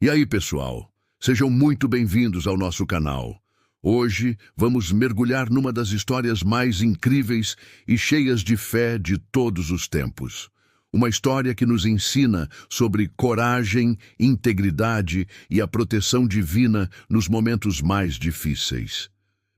E aí, pessoal? Sejam muito bem-vindos ao nosso canal. Hoje vamos mergulhar numa das histórias mais incríveis e cheias de fé de todos os tempos. Uma história que nos ensina sobre coragem, integridade e a proteção divina nos momentos mais difíceis.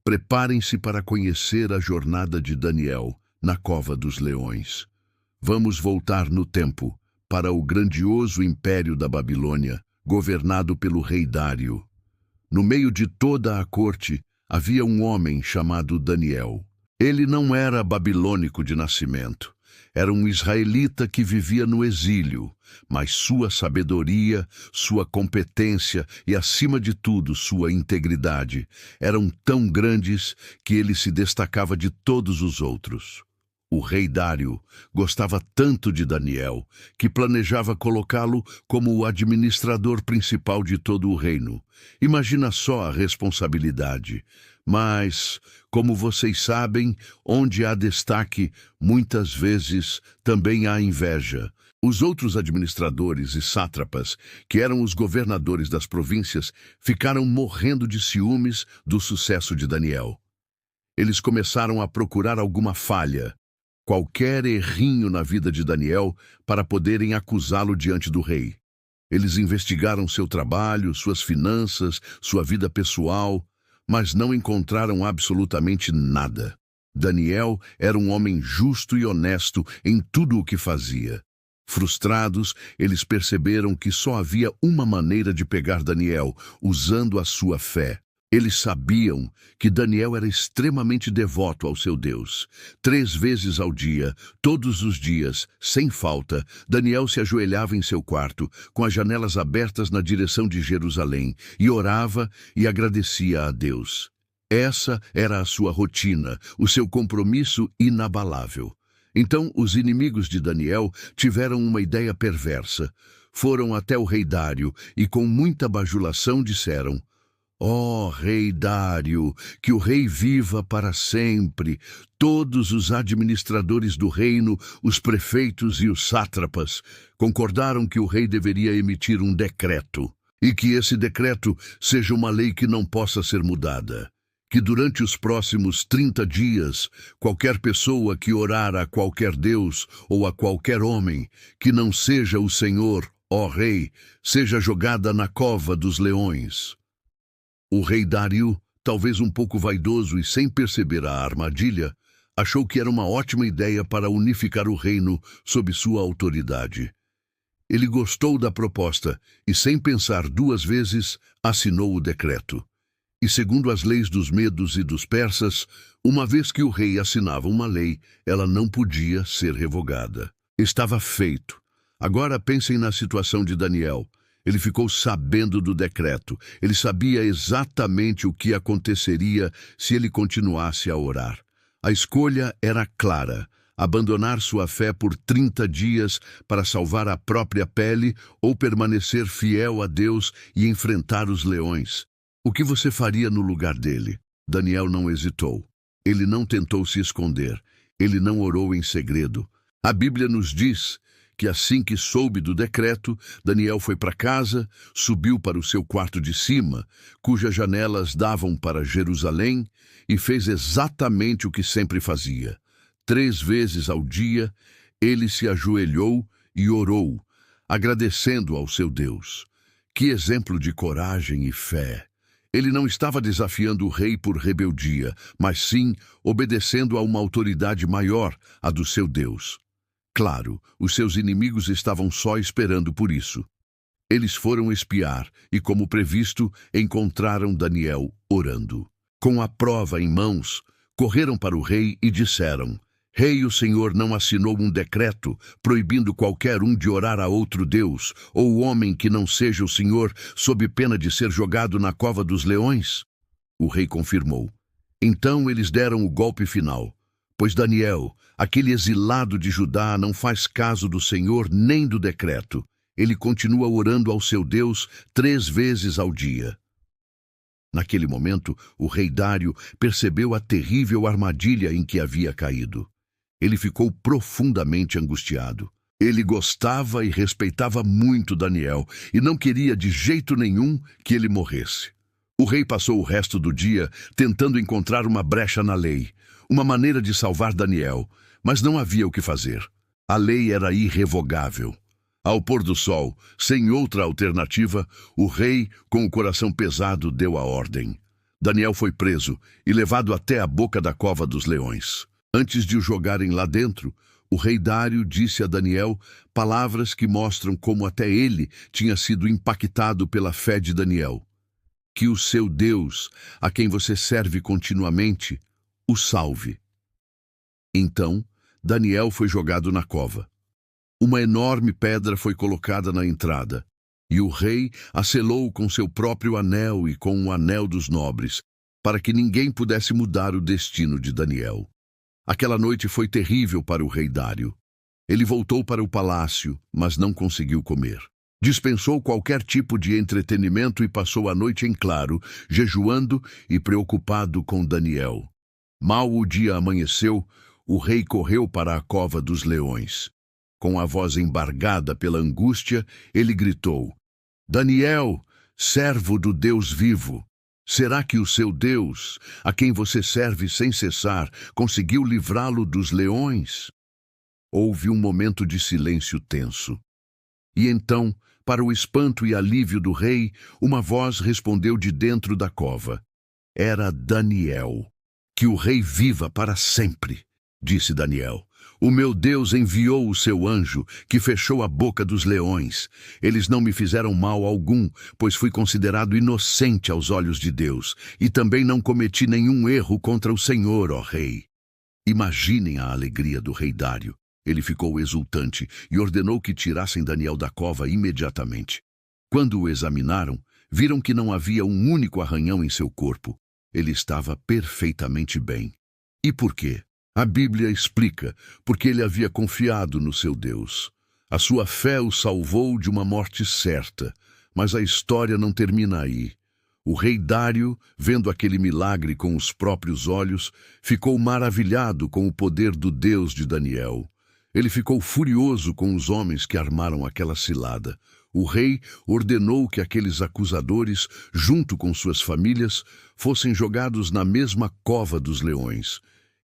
Preparem-se para conhecer a jornada de Daniel na Cova dos Leões. Vamos voltar no tempo para o grandioso Império da Babilônia, governado pelo rei Dário. No meio de toda a corte havia um homem chamado Daniel. Ele não era babilônico de nascimento. Era um israelita que vivia no exílio, mas sua sabedoria, sua competência e, acima de tudo, sua integridade eram tão grandes que ele se destacava de todos os outros. O rei Dário gostava tanto de Daniel que planejava colocá-lo como o administrador principal de todo o reino. Imagina só a responsabilidade. Mas, como vocês sabem, onde há destaque, muitas vezes também há inveja. Os outros administradores e sátrapas, que eram os governadores das províncias, ficaram morrendo de ciúmes do sucesso de Daniel. Eles começaram a procurar alguma falha, qualquer errinho na vida de Daniel, para poderem acusá-lo diante do rei. Eles investigaram seu trabalho, suas finanças, sua vida pessoal, mas não encontraram absolutamente nada. Daniel era um homem justo e honesto em tudo o que fazia. Frustrados, eles perceberam que só havia uma maneira de pegar Daniel, usando a sua fé. Eles sabiam que Daniel era extremamente devoto ao seu Deus. 3 vezes ao dia, todos os dias, sem falta, Daniel se ajoelhava em seu quarto, com as janelas abertas na direção de Jerusalém, e orava e agradecia a Deus. Essa era a sua rotina, o seu compromisso inabalável. Então, os inimigos de Daniel tiveram uma ideia perversa. Foram até o rei Dário e, com muita bajulação, disseram: "Ó rei Dário, que o rei viva para sempre! Todos os administradores do reino, os prefeitos e os sátrapas, concordaram que o rei deveria emitir um decreto, e que esse decreto seja uma lei que não possa ser mudada. Que durante os próximos 30 dias, qualquer pessoa que orar a qualquer deus ou a qualquer homem, que não seja o Senhor, ó rei, seja jogada na cova dos leões." O rei Dário, talvez um pouco vaidoso e sem perceber a armadilha, achou que era uma ótima ideia para unificar o reino sob sua autoridade. Ele gostou da proposta e, sem pensar 2 vezes, assinou o decreto. E segundo as leis dos medos e dos persas, uma vez que o rei assinava uma lei, ela não podia ser revogada. Estava feito. Agora pensem na situação de Daniel. Ele ficou sabendo do decreto. Ele sabia exatamente o que aconteceria se ele continuasse a orar. A escolha era clara: abandonar sua fé por 30 dias para salvar a própria pele ou permanecer fiel a Deus e enfrentar os leões. O que você faria no lugar dele? Daniel não hesitou. Ele não tentou se esconder. Ele não orou em segredo. A Bíblia nos diz que assim que soube do decreto, Daniel foi para casa, subiu para o seu quarto de cima, cujas janelas davam para Jerusalém, e fez exatamente o que sempre fazia. 3 vezes ao dia, ele se ajoelhou e orou, agradecendo ao seu Deus. Que exemplo de coragem e fé! Ele não estava desafiando o rei por rebeldia, mas sim obedecendo a uma autoridade maior, a do seu Deus. Claro, os seus inimigos estavam só esperando por isso. Eles foram espiar e, como previsto, encontraram Daniel orando. Com a prova em mãos, correram para o rei e disseram: "Rei, o Senhor não assinou um decreto proibindo qualquer um de orar a outro Deus, ou homem que não seja o Senhor, sob pena de ser jogado na cova dos leões?" O rei confirmou. Então eles deram o golpe final. Pois Daniel, aquele exilado de Judá, não faz caso do Senhor nem do decreto. Ele continua orando ao seu Deus 3 vezes ao dia. Naquele momento, o rei Dário percebeu a terrível armadilha em que havia caído. Ele ficou profundamente angustiado. Ele gostava e respeitava muito Daniel e não queria de jeito nenhum que ele morresse. O rei passou o resto do dia tentando encontrar uma brecha na lei, uma maneira de salvar Daniel, mas não havia o que fazer. A lei era irrevogável. Ao pôr do sol, sem outra alternativa, o rei, com o coração pesado, deu a ordem. Daniel foi preso e levado até a boca da cova dos leões. Antes de o jogarem lá dentro, o rei Dário disse a Daniel palavras que mostram como até ele tinha sido impactado pela fé de Daniel. Que o seu Deus, a quem você serve continuamente, o salve. Então, Daniel foi jogado na cova. Uma enorme pedra foi colocada na entrada, e o rei a selou com seu próprio anel e com o anel dos nobres, para que ninguém pudesse mudar o destino de Daniel. Aquela noite foi terrível para o rei Dário. Ele voltou para o palácio, mas não conseguiu comer. Dispensou qualquer tipo de entretenimento e passou a noite em claro, jejuando e preocupado com Daniel. Mal o dia amanheceu, o rei correu para a cova dos leões. Com a voz embargada pela angústia, ele gritou: Daniel, servo do Deus vivo, será que o seu Deus, a quem você serve sem cessar, conseguiu livrá-lo dos leões? Houve um momento de silêncio tenso. E então, para o espanto e alívio do rei, uma voz respondeu de dentro da cova. Era Daniel. Que o rei viva para sempre, disse Daniel. O meu Deus enviou o seu anjo, que fechou a boca dos leões. Eles não me fizeram mal algum, pois fui considerado inocente aos olhos de Deus, e também não cometi nenhum erro contra o Senhor, ó rei. Imaginem a alegria do rei Dário. Ele ficou exultante e ordenou que tirassem Daniel da cova imediatamente. Quando o examinaram, viram que não havia um único arranhão em seu corpo. Ele estava perfeitamente bem. E por quê? A Bíblia explica, porque ele havia confiado no seu Deus. A sua fé o salvou de uma morte certa, mas a história não termina aí. O rei Dário, vendo aquele milagre com os próprios olhos, ficou maravilhado com o poder do Deus de Daniel. Ele ficou furioso com os homens que armaram aquela cilada. O rei ordenou que aqueles acusadores, junto com suas famílias, fossem jogados na mesma cova dos leões.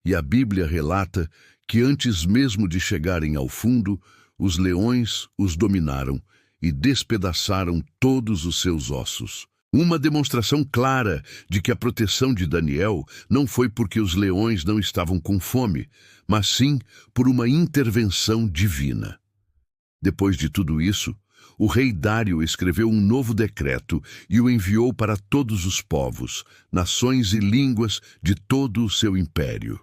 E a Bíblia relata que antes mesmo de chegarem ao fundo, os leões os dominaram e despedaçaram todos os seus ossos. Uma demonstração clara de que a proteção de Daniel não foi porque os leões não estavam com fome, mas sim por uma intervenção divina. Depois de tudo isso, o rei Dário escreveu um novo decreto e o enviou para todos os povos, nações e línguas de todo o seu império.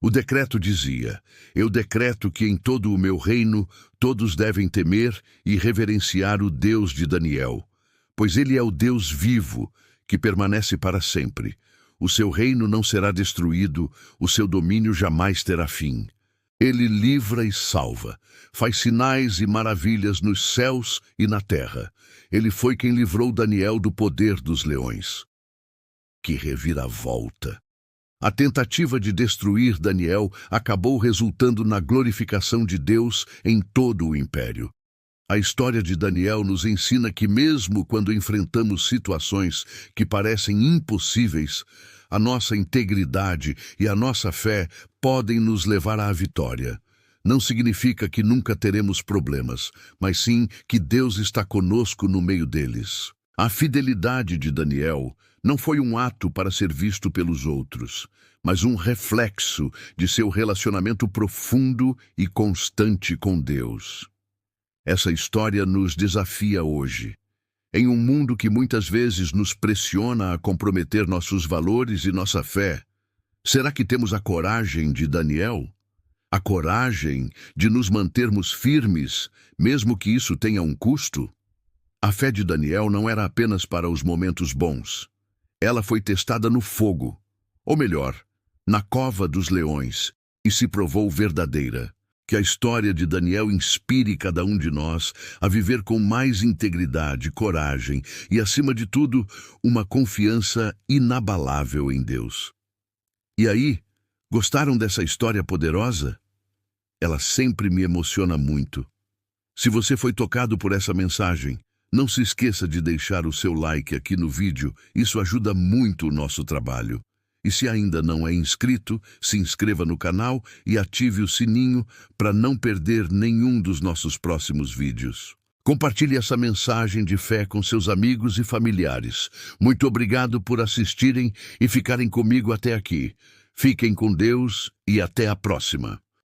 O decreto dizia: Eu decreto que em todo o meu reino todos devem temer e reverenciar o Deus de Daniel, pois ele é o Deus vivo, que permanece para sempre. O seu reino não será destruído, o seu domínio jamais terá fim. Ele livra e salva, faz sinais e maravilhas nos céus e na terra. Ele foi quem livrou Daniel do poder dos leões. Que reviravolta! A tentativa de destruir Daniel acabou resultando na glorificação de Deus em todo o império. A história de Daniel nos ensina que mesmo quando enfrentamos situações que parecem impossíveis, a nossa integridade e a nossa fé podem nos levar à vitória. Não significa que nunca teremos problemas, mas sim que Deus está conosco no meio deles. A fidelidade de Daniel não foi um ato para ser visto pelos outros, mas um reflexo de seu relacionamento profundo e constante com Deus. Essa história nos desafia hoje. Em um mundo que muitas vezes nos pressiona a comprometer nossos valores e nossa fé, será que temos a coragem de Daniel? A coragem de nos mantermos firmes, mesmo que isso tenha um custo? A fé de Daniel não era apenas para os momentos bons. Ela foi testada no fogo, ou melhor, na cova dos leões, e se provou verdadeira. Que a história de Daniel inspire cada um de nós a viver com mais integridade, coragem e, acima de tudo, uma confiança inabalável em Deus. E aí, gostaram dessa história poderosa? Ela sempre me emociona muito. Se você foi tocado por essa mensagem, não se esqueça de deixar o seu like aqui no vídeo, isso ajuda muito o nosso trabalho. E se ainda não é inscrito, se inscreva no canal e ative o sininho para não perder nenhum dos nossos próximos vídeos. Compartilhe essa mensagem de fé com seus amigos e familiares. Muito obrigado por assistirem e ficarem comigo até aqui. Fiquem com Deus e até a próxima.